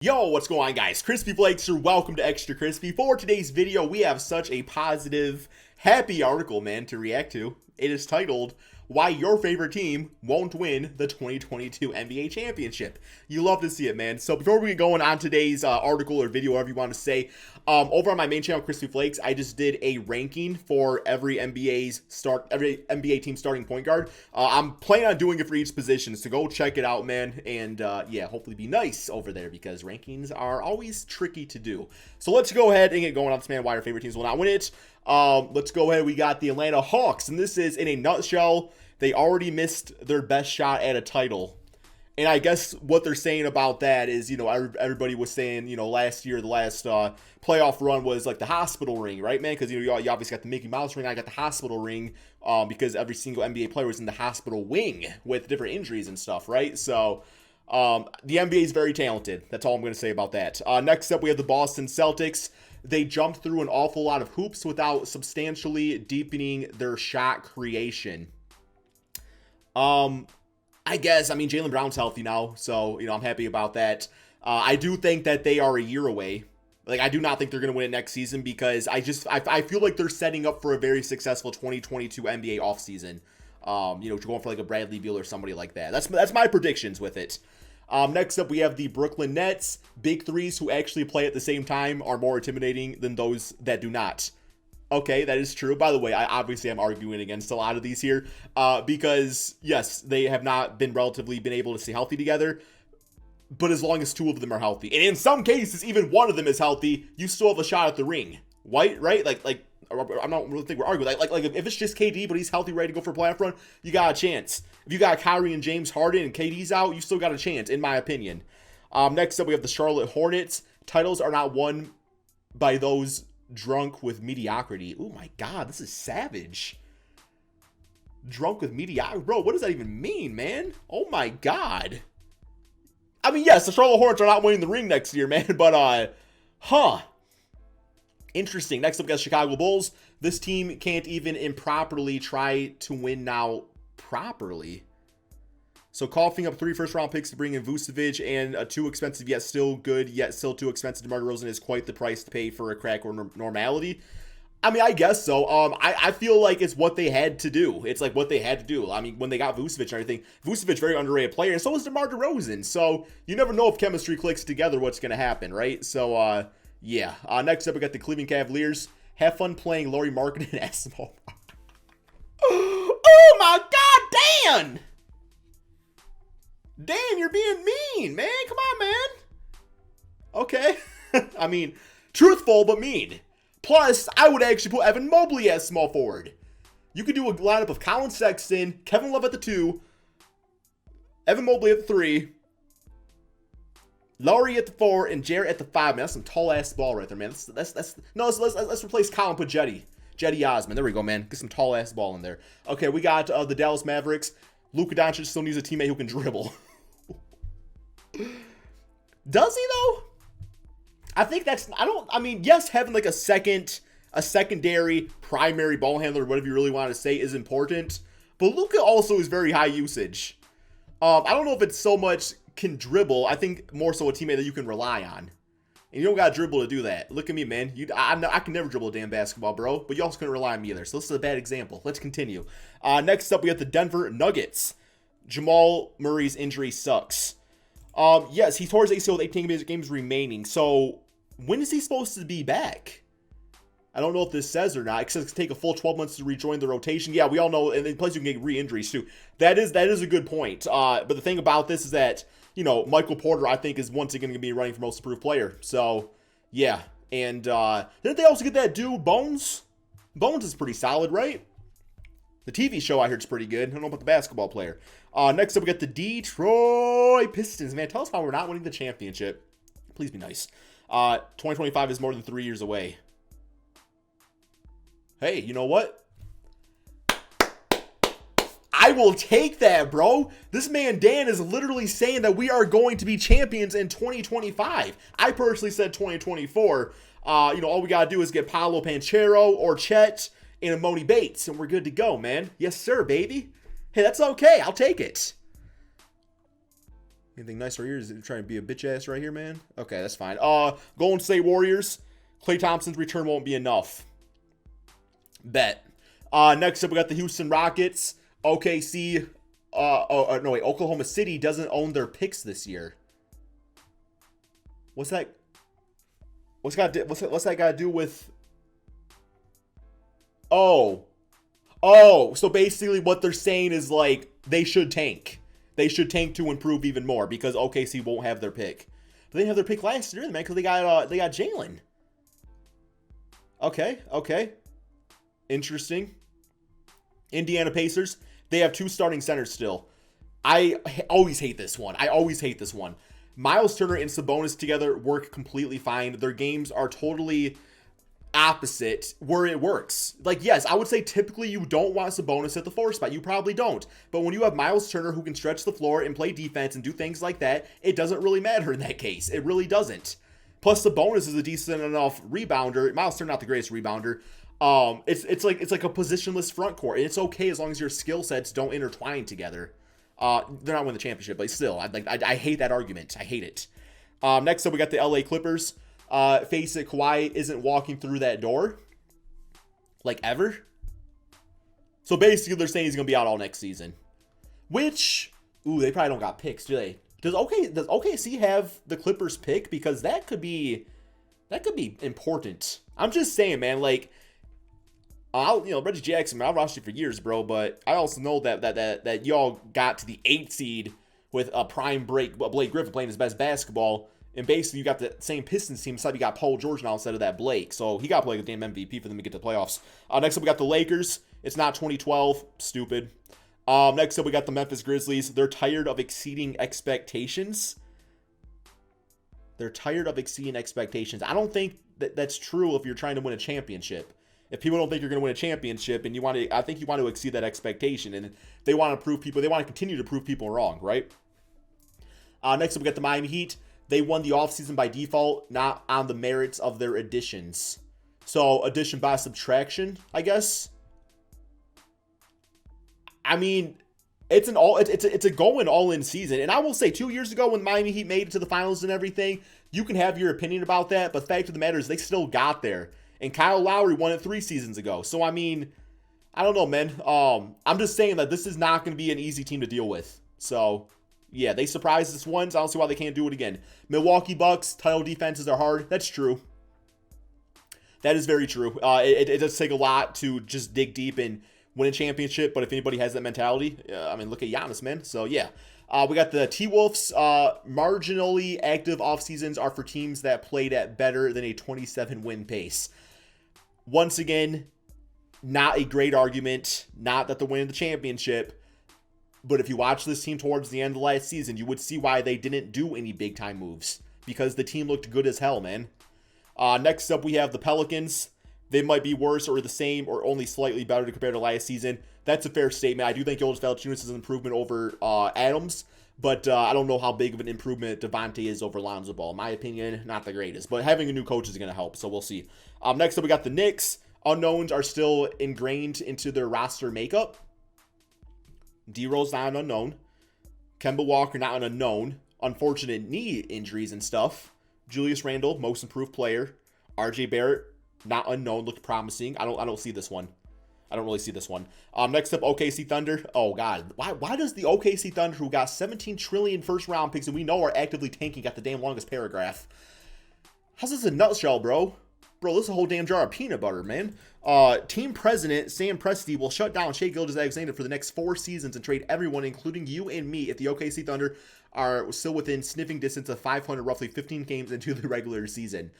Yo, what's going on, guys? Crispy Flakes here. Welcome to Extra Crispy. For today's video, we have such a positive, happy article, man, to react to. It is titled, Why Your Favorite Team Won't Win the 2022 NBA Championship. You love to see it, man. So before we get going on today's article or video, whatever you want to say, over on my main channel, Crispy Flakes, I just did a ranking for every NBA team starting point guard. I'm planning on doing it for each position, so go check it out, man. And yeah, hopefully be nice over there because rankings are always tricky to do. So let's go ahead and get going on this, man. Why our favorite teams will not win it. Let's go ahead. We got the Atlanta Hawks, and this is in a nutshell. They already missed their best shot at a title. And I guess what they're saying about that is, you know, everybody was saying, you know, last year, the last playoff run was like the hospital ring, right, man? Because, you know, you obviously got the Mickey Mouse ring. I got the hospital ring because every single NBA player was in the hospital wing with different injuries and stuff, right? So the NBA is very talented. That's all I'm going to say about that. Next up, we have the Boston Celtics. They jumped through an awful lot of hoops without substantially deepening their shot creation. I guess, I mean, Jaylen Brown's healthy now, so, you know, I'm happy about that. I do think that they are a year away. Like, I do not think they're going to win it next season because I feel like they're setting up for a very successful 2022 NBA offseason. You know, going for like a Bradley Beal or somebody like that. That's my predictions with it. Next up, we have the Brooklyn Nets. Big threes who actually play at the same time are more intimidating than those that do not. Okay, that is true. By the way, I obviously am arguing against a lot of these here because, yes, they have not been able to stay healthy together. But as long as two of them are healthy, and in some cases, even one of them is healthy, you still have a shot at the ring. Right? Like I'm not really think we're arguing. Like if it's just KD, but he's healthy, ready to go for a playoff run, you got a chance. If you got Kyrie and James Harden and KD's out, you still got a chance, in my opinion. Next up, we have the Charlotte Hornets. Titles are not won by those drunk with mediocrity. Oh my God, this is savage. Drunk with mediocrity. Bro, what does that even mean, man? Oh my God. I mean, yes, the Charlotte Hornets are not winning the ring next year, man, but, interesting. Next up, we got Chicago Bulls. This team can't even improperly try to win now properly. So coughing up 3 first-round picks to bring in Vucevic and a too expensive yet still good yet still too expensive DeMar DeRozan is quite the price to pay for a crack or normality. I mean, I guess so. I feel like it's what they had to do. It's like what they had to do. I mean, when they got Vucevic and everything, Vucevic, very underrated player, and so is DeMar DeRozan. So you never know if chemistry clicks together what's going to happen, right? So, yeah. Next up, we got the Cleveland Cavaliers. Have fun playing Lauri Markkanen and Asimo. Oh my God, Dan! Dan, you're being mean, man. Come on, man. Okay. I mean, truthful, but mean. Plus, I would actually put Evan Mobley as small forward. You could do a lineup of Colin Sexton, Kevin Love at the 2, Evan Mobley at the 3, Lauri at the 4, and Jarrett at the 5. Man, that's some tall-ass ball right there, man. Let's replace Colin, put Jetty Osman. There we go, man. Get some tall-ass ball in there. Okay, we got the Dallas Mavericks. Luka Doncic still needs a teammate who can dribble. Does he though? I think that's, I mean, yes, having like a secondary primary ball handler, whatever you really want to say, is important. But Luka also is very high usage. I don't know if it's so much can dribble. I think more so a teammate that you can rely on. And you don't got to dribble to do that. Look at me, man. I can never dribble a damn basketball, bro. But you also couldn't rely on me either. So this is a bad example. Let's continue. Next up, we have the Denver Nuggets. Jamal Murray's injury sucks. Yes, he tore his ACL with 18 games remaining. So when is he supposed to be back? I don't know if this says or not. It says it's take a full 12 months to rejoin the rotation. Yeah, we all know, and plus you can get re-injuries too. That is a good point. But the thing about this is that, you know, Michael Porter, I think, is once again going to be running for most improved player. So, yeah. And didn't they also get that dude, Bones? Bones is pretty solid, right? The TV show I heard is pretty good. I don't know about the basketball player. Next up, we got the Detroit Pistons. Man, tell us why we're not winning the championship. Please be nice. 2025 is more than 3 years away. Hey, you know what? I will take that, bro. This man, Dan, is literally saying that we are going to be champions in 2025. I personally said 2024. You know, all we got to do is get Paolo Banchero or Chet and Amoni Bates, and we're good to go, man. Yes, sir, baby. Hey, that's okay. I'll take it. Anything nice right here? Is it trying to be a bitch ass right here, man? Okay, that's fine. Golden State Warriors. Klay Thompson's return won't be enough. Bet. Next up, we got the Houston Rockets. OKC. No, wait. Oklahoma City doesn't own their picks this year. What's that? What's that got to do with? Oh, so basically what they're saying is like they should tank. They should tank to improve even more because OKC won't have their pick. But they didn't have their pick last year, man, because they got Jalen. Okay. Interesting. Indiana Pacers. They have 2 starting centers still. I always hate this one. Miles Turner and Sabonis together work completely fine. Their games are totally opposite where it works. Like, yes, I would say typically you don't want Sabonis at the 4 spot. You probably don't. But when you have Miles Turner who can stretch the floor and play defense and do things like that, it doesn't really matter in that case. It really doesn't. Plus, Sabonis is a decent enough rebounder. Miles Turner, not the greatest rebounder. It's like a positionless front court. And it's okay as long as your skill sets don't intertwine together. They're not winning the championship, but still, I hate that argument. I hate it. Next up, we got the LA Clippers. Face it, Kawhi isn't walking through that door. Like, ever. So basically, they're saying he's going to be out all next season. Which, they probably don't got picks, do they? Does OKC have the Clippers pick? Because that could be important. I'm just saying, man, like, Reggie Jackson, man, I've watched you for years, bro, but I also know that y'all got to the 8th seed with a prime Blake Griffin playing his best basketball, and basically you got the same Pistons team, except you got Paul George now instead of that Blake, so he got to play the damn MVP for them to get to the playoffs. Next up, we got the Lakers. It's not 2012. Stupid. Next up, we got the Memphis Grizzlies. They're tired of exceeding expectations. I don't think that's true if you're trying to win a championship. If people don't think you're going to win a championship and I think you want to exceed that expectation, and they want to continue to prove people wrong, right? Next up, we got the Miami Heat. They won the offseason by default, not on the merits of their additions. So, addition by subtraction, I guess. I mean, it's a going all-in season. And I will say, 2 years ago when Miami Heat made it to the finals and everything, you can have your opinion about that, but the fact of the matter is they still got there. And Kyle Lowry won it 3 seasons ago. So, I mean, I don't know, man. I'm just saying that this is not going to be an easy team to deal with. So, yeah, they surprised us once. I don't see why they can't do it again. Milwaukee Bucks, title defenses are hard. That's true. That is very true. It does take a lot to just dig deep and win a championship. But if anybody has that mentality, I mean, look at Giannis, man. So, yeah. We got the T-Wolves. Marginally active off seasons are for teams that played at better than a 27-win pace. Once again, not a great argument. Not that they're winning the championship. But if you watch this team towards the end of last season, you would see why they didn't do any big-time moves. Because the team looked good as hell, man. Next up, we have the Pelicans. They might be worse or the same or only slightly better compared to last season. That's a fair statement. I do think Jonas Valanciunas is an improvement over Adams. But I don't know how big of an improvement Devontae is over Lonzo Ball. In my opinion, not the greatest. But having a new coach is going to help, so we'll see. Next up, we got the Knicks. Unknowns are still ingrained into their roster makeup. D-Rose not an unknown. Kemba Walker not an unknown. Unfortunate knee injuries and stuff. Julius Randle, most improved player. RJ Barrett, not unknown, looked promising. I don't see this one. I don't really see this one. Next up, OKC Thunder. Oh, God. Why does the OKC Thunder, who got 17 trillion first-round picks and we know are actively tanking, got the damn longest paragraph? How's this a nutshell, bro? Bro, this is a whole damn jar of peanut butter, man. Team president Sam Presti will shut down Shai Gilgeous-Alexander for the next 4 seasons and trade everyone, including you and me, if the OKC Thunder are still within sniffing distance of 500, roughly 15 games into the regular season.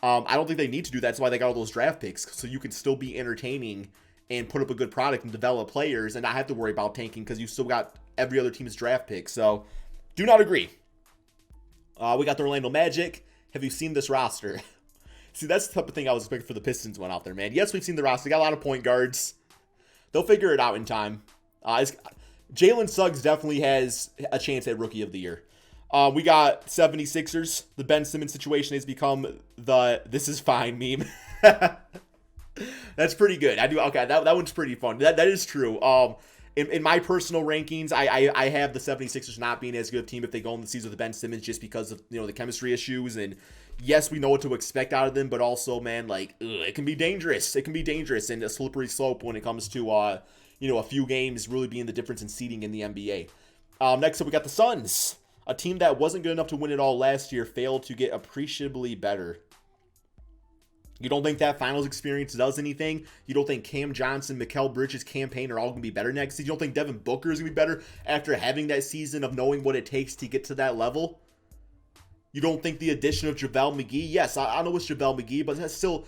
I don't think they need to do that. That's why they got all those draft picks, so you can still be entertaining and put up a good product and develop players and not have to worry about tanking because you still got every other team's draft picks. So, do not agree. We got the Orlando Magic. Have you seen this roster? See, that's the type of thing I was expecting for the Pistons went out there, man. Yes, we've seen the roster. They got a lot of point guards. They'll figure it out in time. Jalen Suggs definitely has a chance at Rookie of the Year. We got 76ers. The Ben Simmons situation has become the "this is fine" meme. That's pretty good. Okay, that one's pretty fun. That is true. in my personal rankings, I have the 76ers not being as good of a team if they go in the season with Ben Simmons just because of, the chemistry issues. And yes, we know what to expect out of them, but also, man, like, it can be dangerous. It can be dangerous and a slippery slope when it comes to, a few games really being the difference in seeding in the NBA. Next up, we got the Suns. A team that wasn't good enough to win it all last year failed to get appreciably better. You don't think that finals experience does anything? You don't think Cam Johnson, Mikal Bridges, campaign are all going to be better next season? You don't think Devin Booker is going to be better after having that season of knowing what it takes to get to that level? You don't think the addition of JaVale McGee? Yes, I know it's JaVale McGee, but that's still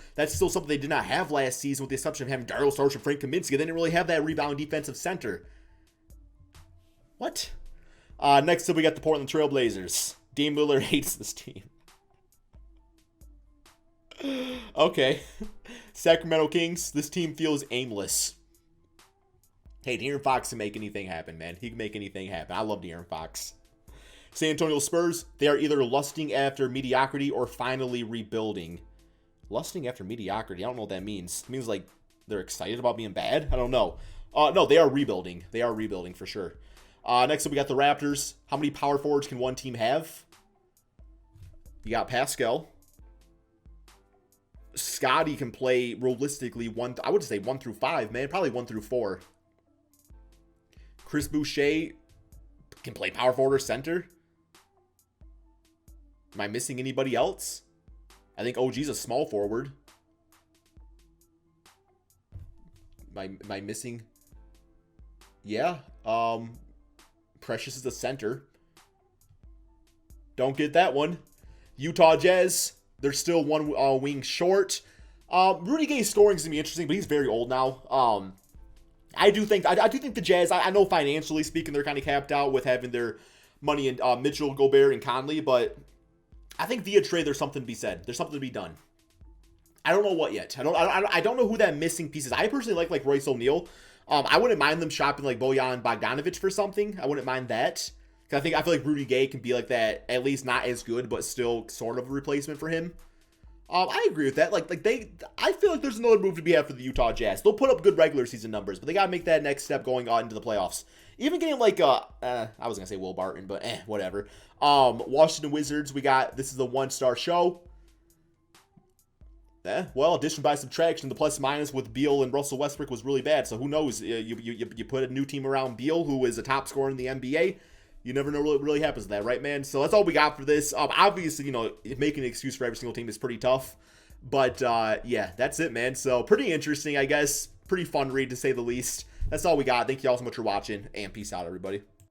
something they did not have last season with the exception of having Dario Saric and Frank Kaminsky. They didn't really have that rebound defensive center. What? Next up, we got the Portland Trailblazers. Dame Lillard hates this team. Okay. Sacramento Kings, this team feels aimless. Hey, De'Aaron Fox can make anything happen, man. He can make anything happen. I love De'Aaron Fox. San Antonio Spurs, they are either lusting after mediocrity or finally rebuilding. Lusting after mediocrity, I don't know what that means. It means like they're excited about being bad? I don't know. No, they are rebuilding. They are rebuilding for sure. Next up, we got the Raptors. How many power forwards can one team have? You got Pascal. Scotty can play realistically I would say 1 through 5, man. Probably 1 through 4. Chris Boucher can play power forward or center. Am I missing anybody else? I think OG's a small forward. Am I missing? Yeah. Precious is a center. Don't get that one. Utah Jazz. They're still one wing short. Rudy Gay's scoring is going to be interesting, but he's very old now. I do think the Jazz, I know financially speaking, they're kind of capped out with having their money in Mitchell, Gobert, and Conley, but I think via trade, there's something to be said. There's something to be done. I don't know what yet. I don't know who that missing piece is. I personally like Royce O'Neal. I wouldn't mind them shopping like Bojan Bogdanovic for something. I wouldn't mind that. I feel like Rudy Gay can be like that, at least not as good, but still sort of a replacement for him. I agree with that. I feel like there's another move to be had for the Utah Jazz. They'll put up good regular season numbers, but they gotta make that next step going on into the playoffs. Even getting I was gonna say Will Barton, but whatever. Washington Wizards, this is a 1-star show. Well, addition by subtraction, the plus minus with Beal and Russell Westbrook was really bad. So who knows? You put a new team around Beal, who is a top scorer in the NBA. You never know what really happens to that, right, man? So that's all we got for this. Obviously, making an excuse for every single team is pretty tough. But, yeah, that's it, man. So pretty interesting, I guess. Pretty fun read, to say the least. That's all we got. Thank you all so much for watching, and peace out, everybody.